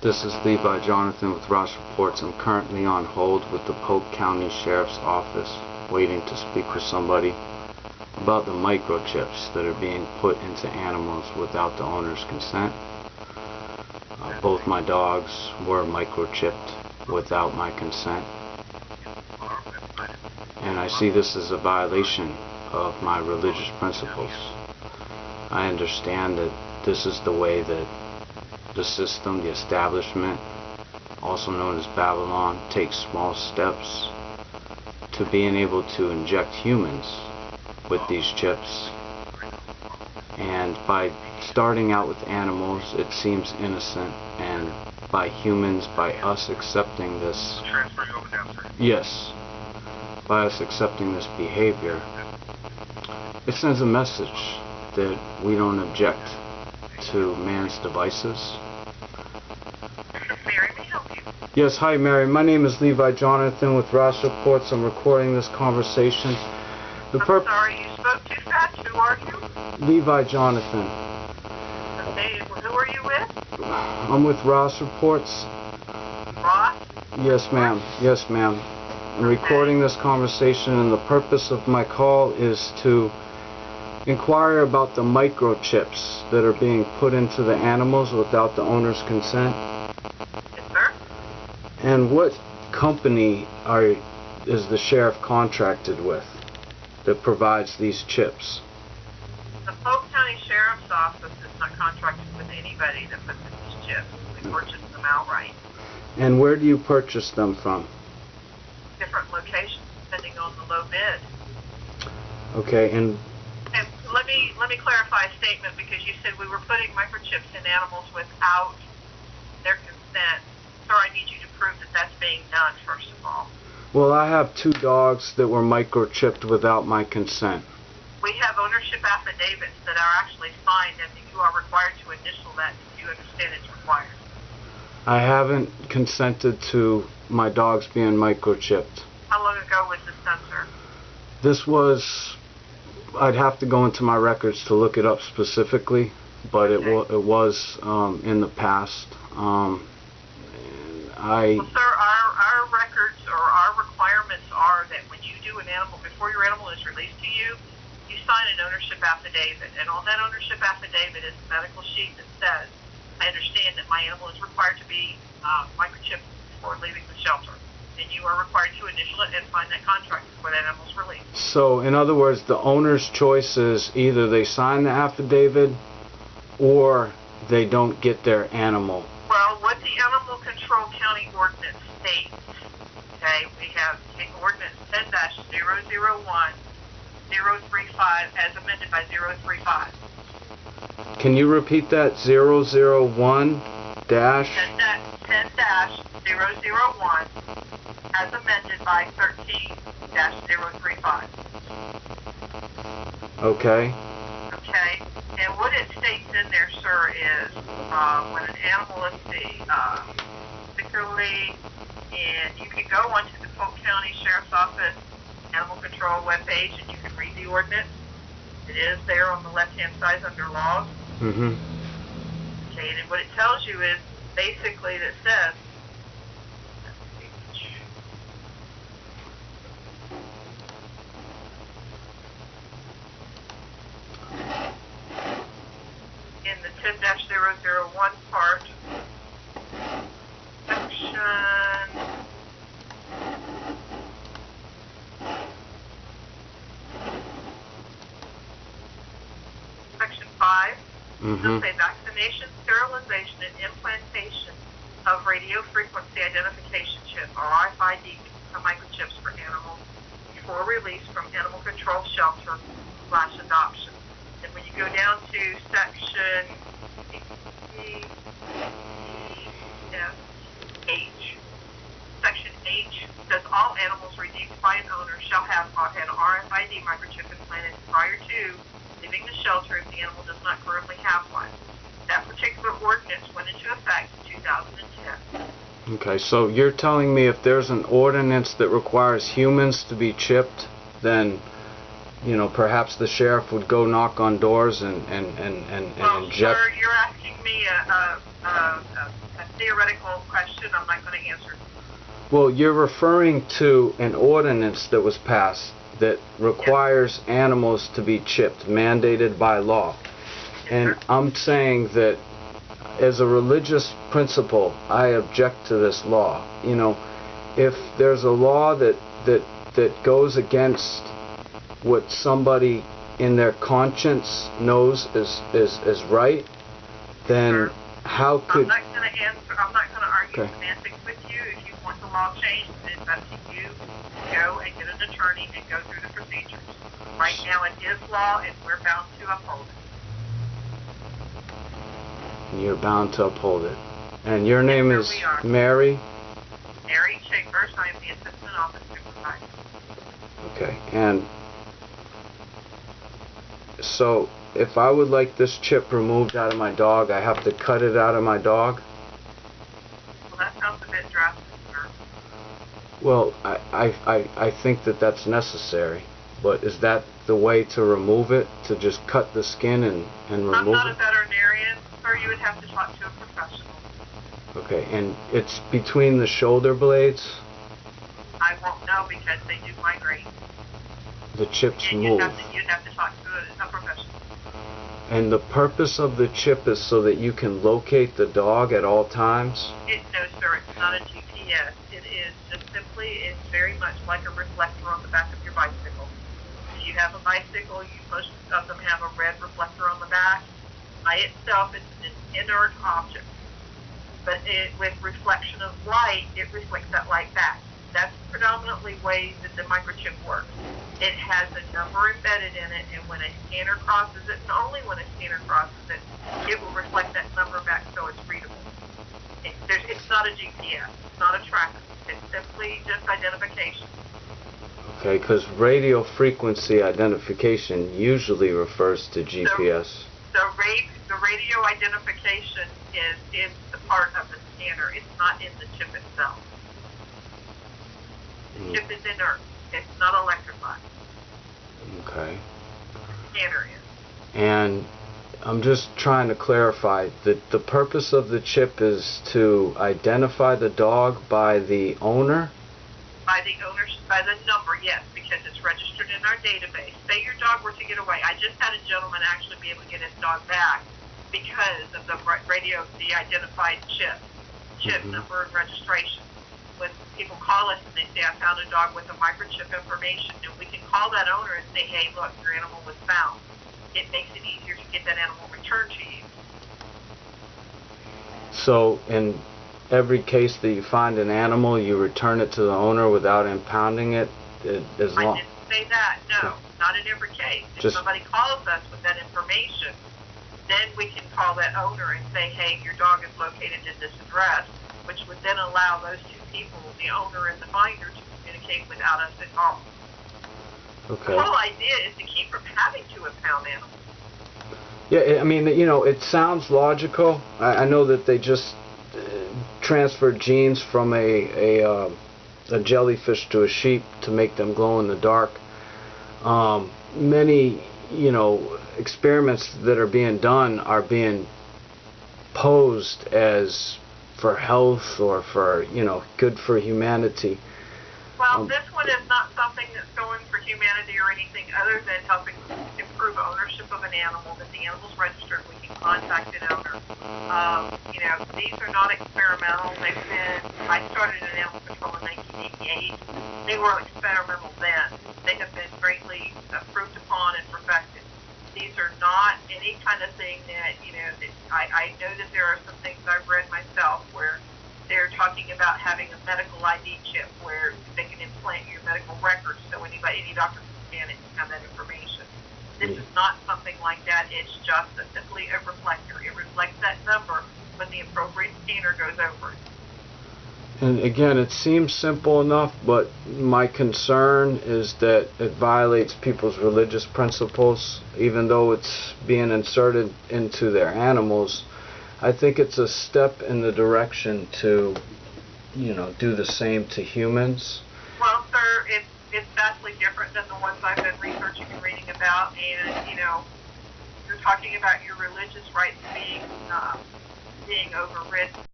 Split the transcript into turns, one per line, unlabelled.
This is Levi Jonathan with Ross Reports. I'm currently on hold with the Polk County Sheriff's Office, waiting to speak with somebody about the microchips that are being put into animals without the owner's consent. Both my dogs were microchipped without my consent, and I see this as a violation of my religious principles. I understand that this is the way that the system, the establishment, also known as Babylon, takes small steps to being able to inject humans with these chips. And by starting out with animals, it seems innocent, and by humans, by us accepting this, yes, by us accepting this behavior, it sends a message that we don't object to man's devices.
Mary, may I help you?
Yes, hi Mary. My name is Levi Jonathan with Ross Reports. I'm recording this conversation.
I'm sorry, you spoke too fast. Who are you?
Levi Jonathan.
Okay, who are you with?
I'm with Ross Reports.
Ross?
Yes, ma'am. Yes, ma'am. I'm recording this conversation, and the purpose of my call is to inquire about the microchips that are being put into the animals without the owner's consent.
Yes, sir.
And what company is the sheriff contracted with that provides these chips?
The Polk County Sheriff's Office is not contracted with anybody that puts in these chips. We purchase them outright.
And where do you purchase them from?
Different locations depending on the low bid.
Okay, and
let me clarify a statement, because you said we were putting microchips in animals without their consent. Sir, I need you to prove that that's being done, first of all.
well, I have 2 dogs that were microchipped without my consent.
We have ownership affidavits that are actually signed, and you are required to initial that if you understand it's required.
I haven't consented to my dogs being microchipped.
How long ago was this done, sir?
This was, I'd have to go into my records to look it up specifically, but
Okay.
it was in the past.
Well, sir, our records or our requirements are that when you do an animal, before your animal is released to you, you sign an ownership affidavit, and on that ownership affidavit is a medical sheet that says, I understand that my animal is required to be microchipped before leaving the shelter, and you are required to initial it and sign that contract before that animal is released.
So, in other words, the owner's choice is either they sign the affidavit or they don't get their animal.
Well, what the Animal Control County Ordinance states, okay, we have Ordinance 10-001 035 as amended by 035.
Can you repeat that? 001 dash?
10-001 as amended by 13-035.
Okay.
Okay, and what it states in there, sir, is when an animal is particularly, and you can go onto the Polk County Sheriff's Office Animal Control webpage and you can read the ordinance. It is there on the left-hand side under laws.
Mm-hmm.
Okay, and what it tells you is basically that says, in the 10-001 part, section 5, it'll say vaccination, sterilization, and implantation of radio frequency identification chip, or RFID microchips for animals before release from animal control shelter / adoption. And when you go down to section H, section H says all animals released by an owner shall have an RFID microchip implanted prior to leaving the shelter if the animal does not currently have one. That particular ordinance went into effect in 2010.
Okay, so you're telling me if there's an ordinance that requires humans to be chipped, then, you know, perhaps the sheriff would go knock on doors and
Well,
inject...
sir, you're asking me a theoretical question. I'm not going to answer.
Well, you're referring to an ordinance that was passed that requires animals to be chipped, mandated by law. And I'm saying that as a religious principle, I object to this law. You know, if there's a law that goes against what somebody in their conscience knows is right, then how could...
I'm not going to answer. I'm not going to argue
Okay.
semantics with you. If you want the law changed, it's up to you. Go and get an attorney and go through the procedures. Right now it is law, and we're bound to uphold it.
You're bound to uphold it. And your name is
we are.
Mary?
Mary Chambers. I am the assistant office supervisor.
Okay. And so if I would like this chip removed out of my dog, I have to cut it out of my dog?
Well, that sounds a bit drastic, sir.
Well, I think that that's necessary. But is that the way to remove it? To just cut the skin and remove it?
I'm not a veterinarian, sir. You would have to talk to a professional.
Okay, and it's between the shoulder blades?
I won't know because they do migrate.
The chips
And
move.
you'd have to talk to a professional.
And the purpose of the chip is so that you can locate the dog at all times?
No, sir, it's not a GPS. It is just simply, it's very much like a reflector on the back of your bicycle. If you have a bicycle, most of them have a red reflector on the back. By itself, it's an inert object. But with reflection of light, it reflects that light back. That's predominantly ways that the microchip works. It has a number embedded in it, and when a scanner crosses it, and only when a scanner crosses it, it will reflect that number back so it's readable. It's not a GPS. It's not a tracker. It's simply just identification.
Okay, because radio frequency identification usually refers to GPS.
The radio identification is the part of the scanner. It's not in the chip itself. The chip is inert. It's not electrified.
Okay.
The scanner is.
And I'm just trying to clarify that the purpose of the chip is to identify the dog by the owner?
By the number, yes, because it's registered in our database. Say your dog were to get away. I just had a gentleman actually be able to get his dog back because of the identified chip number and registration. When people call us and they say, I found a dog with a microchip information, and we can call that owner and say, hey, look, your animal was found. It makes it easier to get that animal returned to you.
So in every case that you find an animal, you return it to the owner without impounding it? As long...
I didn't say that, no. Not in every case. If somebody calls us with that information, then we can call that owner and say, hey, your dog is located in this address, which would then allow those two people, the owner and the finder, to communicate without us at all.
Okay.
The whole idea is to keep from having to impound animals.
Yeah, I mean, you know, it sounds logical. I know that they just transferred genes from a jellyfish to a sheep to make them glow in the dark. Many, you know, experiments that are being done are being posed as for health or for, you know, good for humanity.
Well, this one is not something that's going for humanity or anything other than helping improve ownership of an animal. That the animal's registered, we can contact an owner. You know, these are not experimental. I started in animal control in 1988. They were experimental then. They have been greatly improved upon and perfected. These are not any kind of thing that, you know, that I know that there are some things I've read myself where they're talking about having a medical ID chip where they can implant your medical records so any doctor can scan it and have that information. This is not something like that. It's just simply a reflector. It reflects that number when the appropriate scanner goes over it.
And again, it seems simple enough, but my concern is that it violates people's religious principles, even though it's being inserted into their animals. I think it's a step in the direction to, you know, do the same to humans.
Well, sir, it's vastly different than the ones I've been researching and reading about, and, you know, you're talking about your religious rights being overridden.